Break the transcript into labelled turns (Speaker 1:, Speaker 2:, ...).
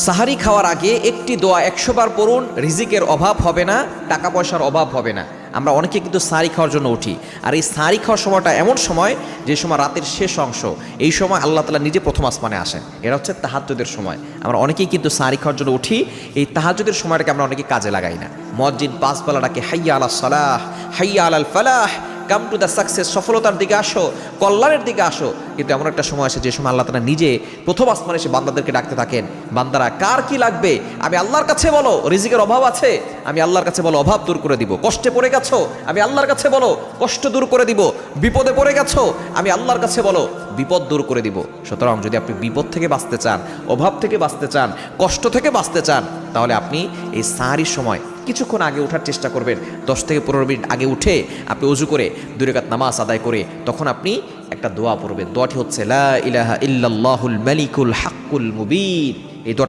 Speaker 1: সাহারি খাওয়ার আগে একটি দোয়া 100 বার পড়ুন, রিজিকের অভাব হবে না, টাকা পয়সার অভাব হবে না। আমরা অনেকে কিন্তু সাহারি খাওয়ার জন্য উঠি, আর এই সাহারি খাওয়ার সময়টা এমন সময় যে সময় রাতের শেষ অংশ, এই সময় আল্লাহ তাআলা নিজে প্রথম আসমানে আসেন। এটা হচ্ছে তাহাজ্জুদের সময়। আমরা অনেকেই কিন্তু সাহারি খাওয়ার জন্য উঠি, এই তাহাজ্জুদের সময়টাকে আমরা অনেকে কাজে লাগাই না। মুয়াজ্জিন 5 বেলা ডাকে, হাইয়া আলাস সালাহ, হাইয়া আলাল ফালাহ, কাম টু দ্য সাকসেস, সফলতার দিকে আসো, কল্যাণের দিকে আসো। কিন্তু এমন একটা সময় আসে যে সময় আল্লাহ তাআলা নিজে প্রথম আসমানে এসে বান্দাদেরকে ডাকতে থাকেন, বান্দারা কার কি লাগবে আমি আল্লাহর কাছে বলো। রিজিকের অভাব আছে, আমি আল্লাহর কাছে বলো অভাব দূর করে দিব। কষ্টে পড়ে গেছো, আমি আল্লাহর কাছে বলো কষ্ট দূর করে দিব। বিপদে পড়ে গেছো, আমি আল্লাহর কাছে বলো বিপদ দূর করে দিব। সুতরাং যদি আপনি বিপদ থেকে বাঁচতে চান, অভাব থেকে বাঁচতে চান, কষ্ট থেকে বাঁচতে চান, তাহলে আপনি এই সাহারির সময় কিছুক্ষণ আগে ওঠার চেষ্টা করবেন। 10 থেকে 15 মিনিট আগে উঠে আপনি ওযু করে 2 রাকাত নামাজ আদায় করে তখন আপনি একটা দোয়া পড়বেন। দোয়াটি হচ্ছে লা ইলাহা ইল্লাল্লাহুল মালিকুল হাক্কুল মুবিন।